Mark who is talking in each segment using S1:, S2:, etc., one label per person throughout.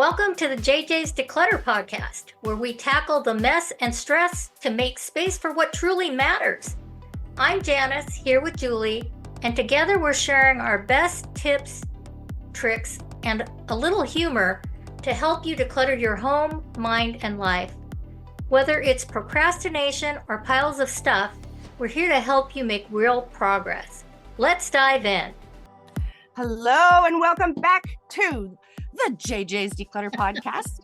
S1: Welcome to the JJ's Declutter podcast, where we tackle the mess and stress to make space for what truly matters. I'm Janis, here with Julie, and together we're sharing our best tips, tricks, and a little humor to help you declutter your home, mind, and life. Whether it's procrastination or piles of stuff, we're here to help you make real progress. Let's dive in.
S2: Hello and welcome back to the JJ's Declutter podcast.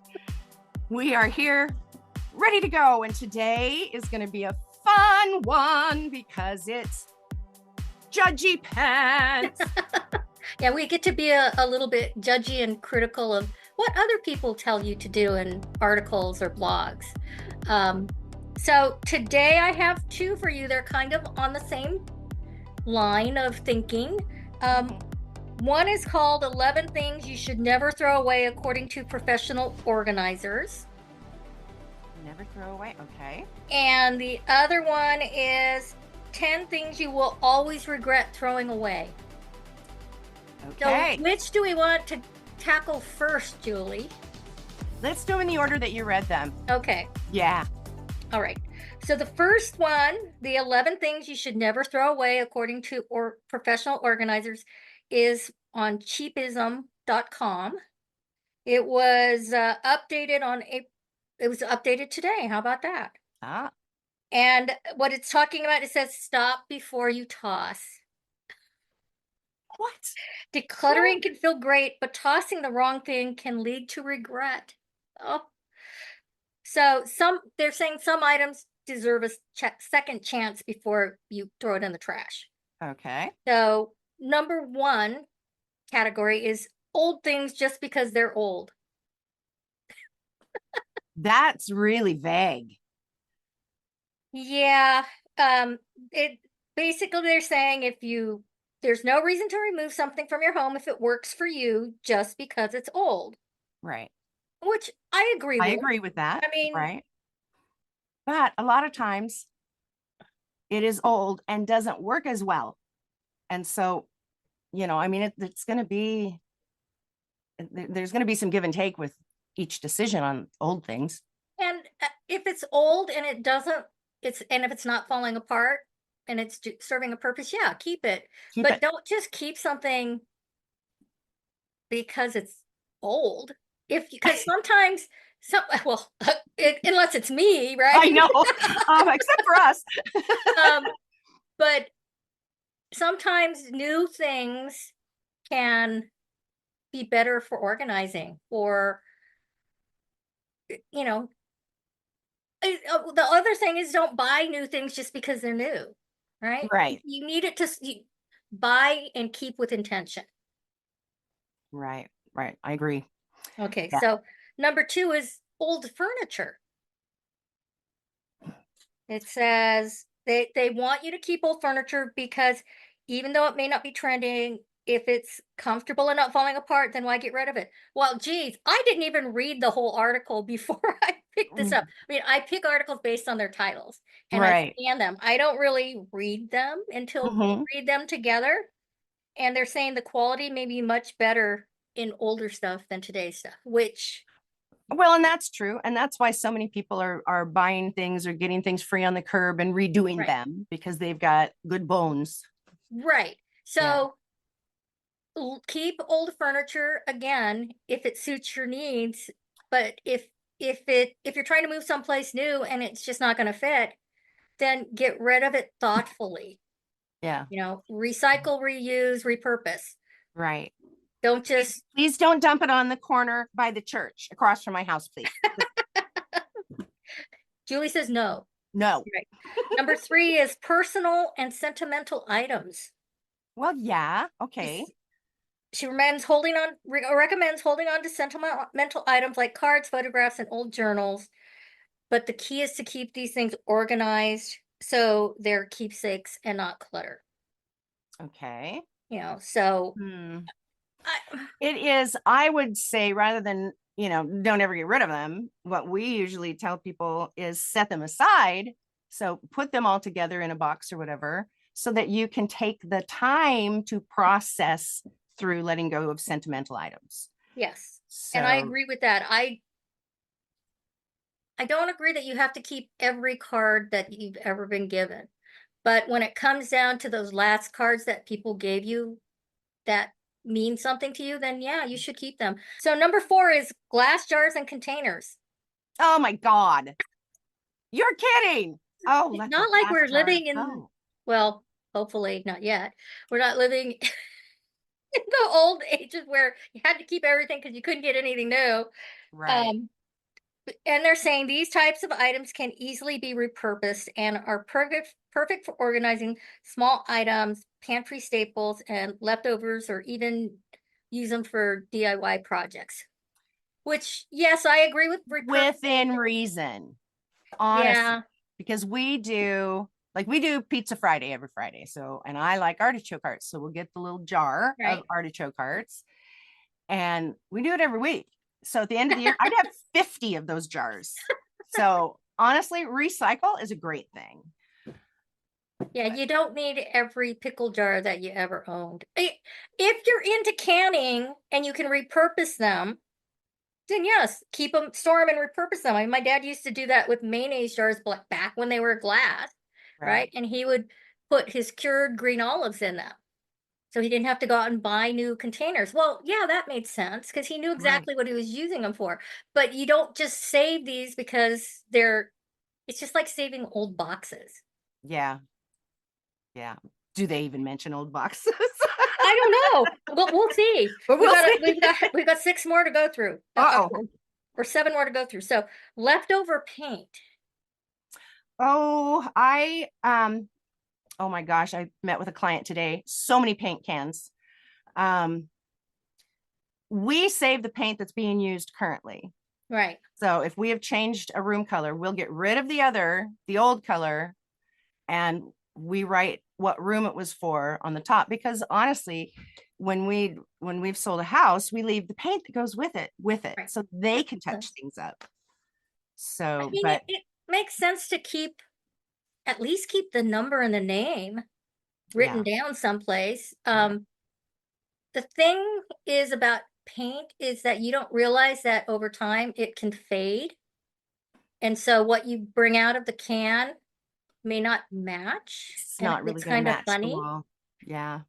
S2: We are here ready to go, and today is going to be a fun one because it's Judgy Pants.
S1: Yeah, we get to be a little bit judgy and critical of what other people tell you to do in articles or blogs. So today I have two for you. They're kind of on the same line of thinking. One is called 11 Things You Should Never Throw Away According to Professional Organizers.
S2: Never throw away, okay.
S1: And the other one is 10 Things You Will Always Regret Throwing Away.
S2: Okay.
S1: So which do we want to tackle first, Julie?
S2: Let's do them in the order that you read them.
S1: Okay.
S2: Yeah.
S1: All right. So the first one, the 11 Things You Should Never Throw Away According to Professional Organizers, is on cheapism.com. It was updated it was updated today. How about that? And what it's talking about, it says stop before you toss.
S2: What?
S1: Decluttering can feel great, but tossing the wrong thing can lead to regret. Oh. So they're saying some items deserve a second chance before you throw it in the trash.
S2: Okay.
S1: So number one category is old things just because they're old.
S2: That's really vague.
S1: Yeah. It basically, they're saying there's no reason to remove something from your home if it works for you just because it's old.
S2: Right.
S1: Which I agree with.
S2: I agree with that.
S1: I mean,
S2: right. But a lot of times it is old and doesn't work as well. And so, it's going to be, there's going to be some give and take with each decision on old things.
S1: And if it's old and if it's not falling apart and it's serving a purpose, yeah, keep it. But don't just keep something because it's old. Because sometimes, unless it's me, right?
S2: I know, except for us.
S1: But sometimes new things can be better for organizing, or the other thing is don't buy new things just because they're new, right?
S2: Right.
S1: You need it to buy and keep with intention.
S2: Right. I agree.
S1: Okay.
S2: Yeah.
S1: So number two is old furniture. It says they want you to keep old furniture because even though it may not be trending, if it's comfortable and not falling apart, then why get rid of it? Well, geez, I didn't even read the whole article before I picked this up. I mean, I pick articles based on their titles and I scan them. I don't really read them until we read them together. And they're saying the quality may be much better in older stuff than today's stuff,
S2: and that's true. And that's why so many people are buying things or getting things free on the curb and redoing them because they've got good bones.
S1: Right. So keep old furniture again if it suits your needs. But if you're trying to move someplace new and it's just not going to fit, then get rid of it thoughtfully.
S2: Yeah.
S1: Recycle, reuse, repurpose.
S2: Right.
S1: Please
S2: don't dump it on the corner by the church across from my house, please.
S1: Julie says no.
S2: No.
S1: Right. Number three is personal and sentimental items.
S2: Well, yeah. Okay.
S1: She recommends holding on to sentimental items like cards, photographs, and old journals. But the key is to keep these things organized so they're keepsakes and not clutter.
S2: Okay.
S1: So
S2: it is, I would say, rather than, don't ever get rid of them, what we usually tell people is set them aside. So put them all together in a box or whatever, so that you can take the time to process through letting go of sentimental items.
S1: Yes. And I
S2: So
S1: agree with that. I don't agree that you have to keep every card that you've ever been given. But when it comes down to those last cards that people gave you that mean something to you, then yeah, you should keep them. So number 4 is glass jars and containers.
S2: oh my God, you're kidding. Oh,
S1: It's
S2: let the
S1: not like
S2: glass
S1: we're
S2: jars
S1: living in,
S2: go.
S1: well, hopefully not yet. We're not living in the old ages where you had to keep everything because you couldn't get anything new.
S2: Right.
S1: Um, and they're saying these types of items can easily be repurposed and are perfect for organizing small items, pantry staples, and leftovers, or even use them for DIY projects. Which, yes, I agree with repurposing.
S2: Within reason, honestly,
S1: Yeah,
S2: because we do pizza Friday every Friday. So, and I like artichoke hearts. So we'll get the little jar of
S1: right.
S2: artichoke hearts and we do it every week. So at the end of the year, I'd have 50 of those jars. So honestly, recycle is a great thing.
S1: Yeah, you don't need every pickle jar that you ever owned. If you're into canning and you can repurpose them, then yes, keep them, store them, and repurpose them. I mean, my dad used to do that with mayonnaise jars back when they were glass, right?
S2: Right.
S1: And he would put his cured green olives in them. So he didn't have to go out and buy new containers. Well, yeah, that made sense because he knew
S2: Right.
S1: exactly what he was using them for. But you don't just save these because it's just like saving old boxes.
S2: Yeah. Yeah. Do they even mention old boxes?
S1: I don't know. We'll see.
S2: But
S1: We've
S2: we'll
S1: got
S2: see.
S1: we've got 6 more to go through.
S2: Uh-oh.
S1: Or 7 more to go through. So leftover paint.
S2: Oh, oh my gosh, I met with a client today. So many paint cans. Um, we save the paint that's being used currently.
S1: Right.
S2: So if we have changed a room color, we'll get rid of the old color, and we write what room it was for on the top. Because honestly, when we've sold a house, we leave the paint that goes with it,
S1: Right.
S2: so they
S1: That
S2: can
S1: makes
S2: touch
S1: sense.
S2: things up.
S1: I
S2: So,
S1: mean,
S2: but
S1: it makes sense to at least keep the number and the name written
S2: yeah,
S1: down someplace.
S2: right,
S1: The thing is about paint is that you don't realize that over time it can fade. And so what you bring out of the can may not match,
S2: it's
S1: and it
S2: not really
S1: looks
S2: going to
S1: kind of
S2: match the
S1: funny.
S2: wall. Yeah,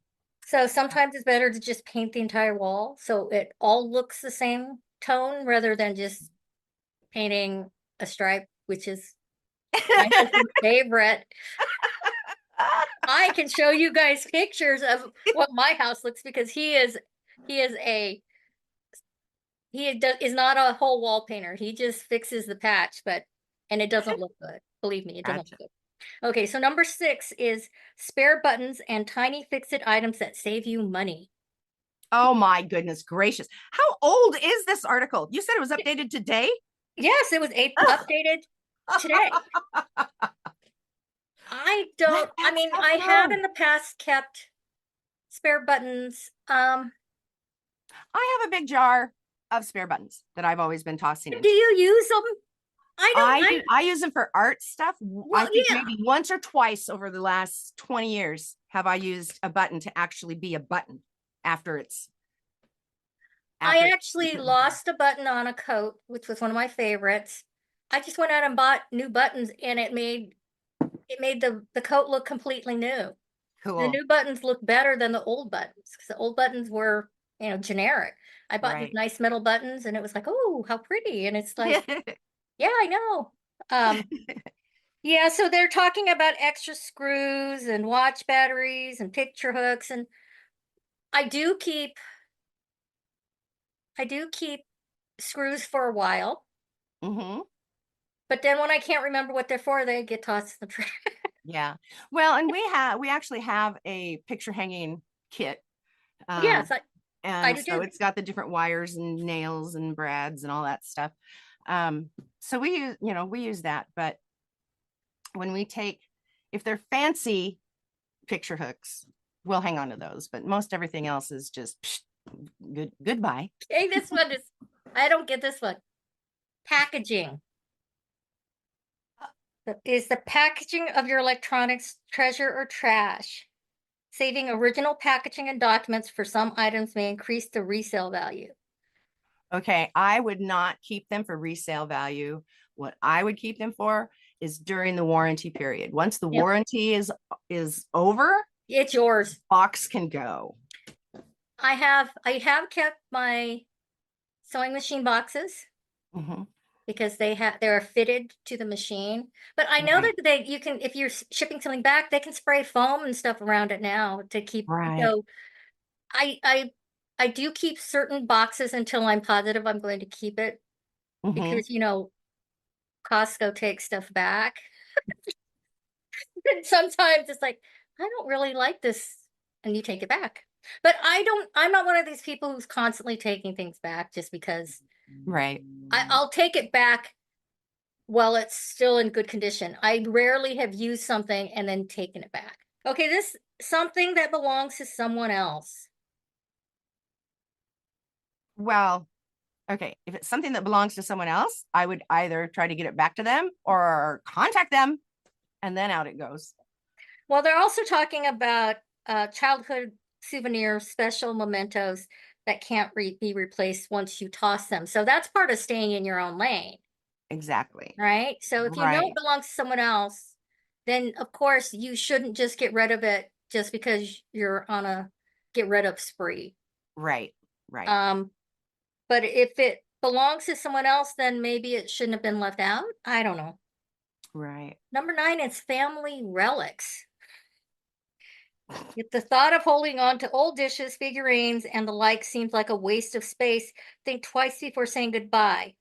S1: So sometimes it's better to just paint the entire wall so it all looks the same tone rather than just painting a stripe, which is my husband's favorite. I can show you guys pictures of what my house looks because he is a is not a whole wall painter. He just fixes the patch, and it doesn't look good. Believe me, it doesn't
S2: gotcha.
S1: look good. Okay, so number 6 is spare buttons and tiny fix-it items that save you money.
S2: Oh my goodness gracious. How old is this article? You said it was updated today?
S1: Yes, it was updated today.
S2: Let
S1: I
S2: that
S1: mean,
S2: stuff
S1: I have
S2: go.
S1: in the past kept spare buttons.
S2: I have a big jar of spare buttons that I've always been tossing in.
S1: Do you use them? I don't,
S2: I do. I use them for art stuff. I
S1: well,
S2: think
S1: yeah.
S2: maybe once or twice over the last 20 years have I used a button to actually be a button after it's
S1: I
S2: after you
S1: actually
S2: put in the jar.
S1: lost a button on a coat, which was one of my favorites. I just went out and bought new buttons and it made the coat look completely new. The
S2: Cool.
S1: new buttons look better than the old buttons because the old buttons were, generic. I bought these
S2: Right.
S1: nice metal buttons and it was like, oh, how pretty. And it's like, yeah, I know. Um, yeah, so they're talking about extra screws and watch batteries and picture hooks. And I do keep I do keep screws for a while,
S2: hmm
S1: but then when I can't remember what they're for, they get tossed in the trash.
S2: Yeah. Well, and we actually have a picture hanging kit.
S1: Yes, I
S2: And
S1: do
S2: so
S1: too.
S2: it's got the different wires and nails and brads and all that stuff. So we use that, but when we take, if they're fancy picture hooks, we'll hang on to those, but most everything else is just goodbye.
S1: Okay, this one is, I don't get this one. Packaging. Is the packaging of your electronics treasure or trash? Saving original packaging and documents for some items may increase the resale value.
S2: Okay, I would not keep them for resale value. What I would keep them for is during the warranty period. Once the
S1: Yep.
S2: warranty is over,
S1: It's yours.
S2: box can go.
S1: I have kept my sewing machine boxes
S2: Mhm.
S1: because they're fitted to the machine. But I know
S2: Right.
S1: that you can, if you're shipping something back, they can spray foam and stuff around it now to keep.
S2: Right.
S1: So I I I do keep certain boxes until I'm positive I'm going to keep it
S2: Mhm.
S1: because Costco takes stuff back. And sometimes it's like, I don't really like this, and you take it back. But I'm not one of these people who's constantly taking things back just because
S2: Right.
S1: I'll take it back while it's still in good condition. I rarely have used something and then taken it back. Okay, this something that belongs to someone else.
S2: Well, okay, if it's something that belongs to someone else, I would either try to get it back to them or contact them, and then out it goes.
S1: Well, they're also talking about childhood souvenirs, special mementos that can't be replaced once you toss them. So that's part of staying in your own lane,
S2: Exactly.
S1: right? So if you know it
S2: Right.
S1: belongs to someone else, then of course you shouldn't just get rid of it just because you're on a get rid of spree.
S2: Right. Right.
S1: Um, but if it belongs to someone else, then maybe it shouldn't have been left out. I don't know.
S2: Right.
S1: Number 9 is family relics. If the thought of holding on to old dishes, figurines, and the like seems like a waste of space, think twice before saying goodbye.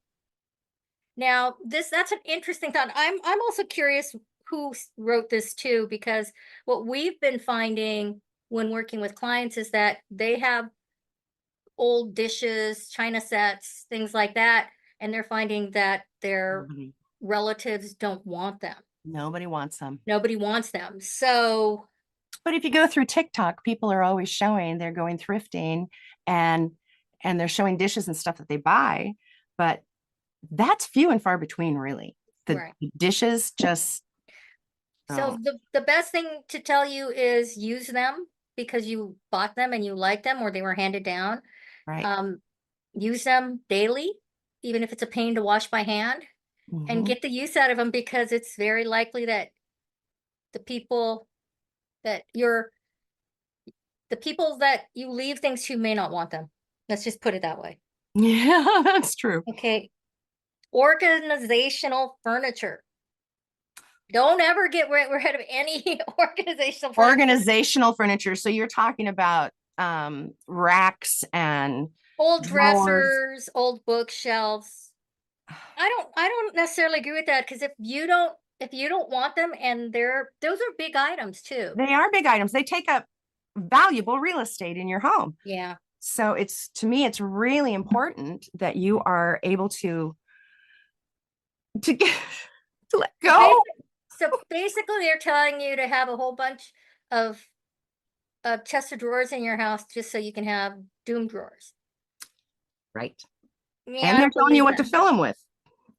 S1: Now, that's an interesting thought. I'm also curious who wrote this too, because what we've been finding when working with clients is that they have old dishes, china sets, things like that, and they're finding that their
S2: Nobody,
S1: relatives don't want them.
S2: nobody wants them.
S1: Nobody wants them. So,
S2: But if you go through TikTok, people are always showing they're going thrifting and they're showing dishes and stuff that they buy, but that's few and far between, really. The
S1: right.
S2: dishes just
S1: So
S2: don't.
S1: the best thing to tell you is use them because you bought them and you like them or they were handed down.
S2: Right.
S1: Um, use them daily, even if it's a pain to wash by hand, and
S2: Mhm.
S1: get the use out of them because it's very likely that the people that you're the people that you leave things to may not want them. Let's just put it that way.
S2: Yeah, that's true.
S1: Okay. Organizational furniture. Don't ever get rid of any organizational furniture.
S2: Organizational furniture. So you're talking about racks and
S1: Old
S2: drawers.
S1: dressers, old bookshelves. I don't necessarily agree with that because if you don't want them and those are big items too.
S2: They are big items. They take up valuable real estate in your home.
S1: Yeah.
S2: So it's to me, it's really important that you are able to get to let
S1: So
S2: go.
S1: basically they're telling you to have a whole bunch of chest of drawers in your house just so you can have doom drawers.
S2: Right.
S1: Yeah,
S2: And
S1: I
S2: they're
S1: don't
S2: telling you
S1: believe
S2: what to
S1: that.
S2: fill them with.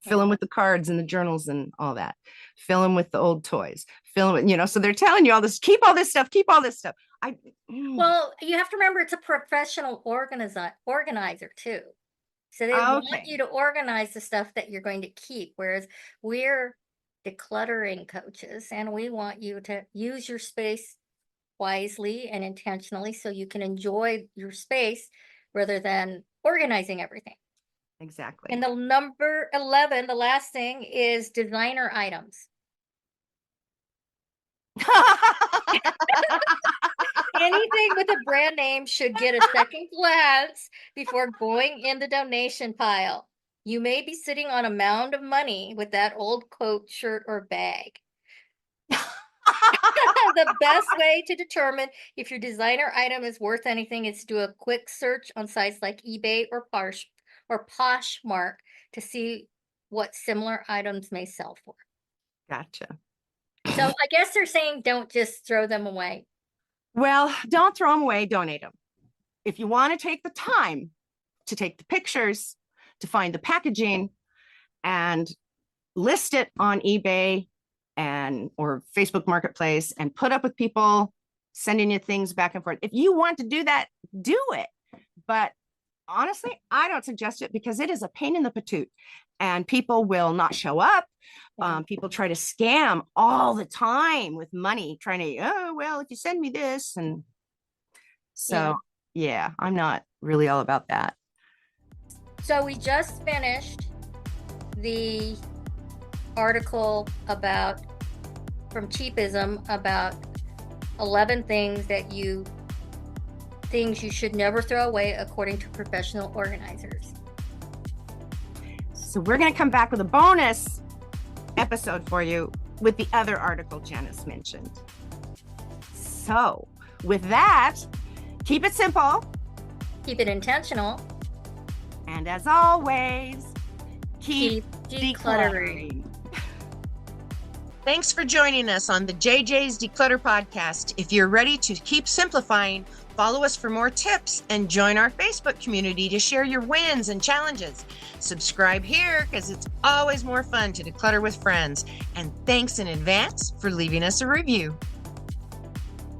S2: Fill
S1: Yeah.
S2: them with the cards and the journals and all that. Fill them with the old toys. Fill them, so they're telling you all this, keep all this stuff, keep all this stuff. I
S1: Well, you have to remember it's a professional organizer too. So they want
S2: okay.
S1: you to organize the stuff that you're going to keep, whereas we're decluttering coaches and we want you to use your space wisely and intentionally so you can enjoy your space rather than organizing everything.
S2: Exactly.
S1: And the number 11, the last thing is designer items. Anything with a brand name should get a second glance before going in the donation pile. You may be sitting on a mound of money with that old coat, shirt, or bag. The best way to determine if your designer item is worth anything is to do a quick search on sites like eBay or Poshmark to see what similar items may sell for.
S2: Gotcha.
S1: So I guess they're saying don't just throw them away.
S2: Well, don't throw them away, donate them. If you want to take the time to take the pictures, to find the packaging and list it on eBay and or Facebook Marketplace and put up with people sending you things back and forth. If you want to do that, do it. But honestly, I don't suggest it because it is a pain in the patoot and people will not show up. People try to scam all the time with money, trying to, oh, well, if you send me this. And so, yeah, I'm not really all about that.
S1: So we just finished the article from Cheapism about 11 things you should never throw away according to professional organizers.
S2: So we're going to come back with a bonus episode for you with the other article Janis mentioned. So with that, keep it simple.
S1: Keep it intentional.
S2: And as always, keep
S1: decluttering.
S3: Thanks for joining us on the JJ's Declutter podcast. If you're ready to keep simplifying, follow us for more tips and join our Facebook community to share your wins and challenges. Subscribe here because it's always more fun to declutter with friends. And thanks in advance for leaving us a review.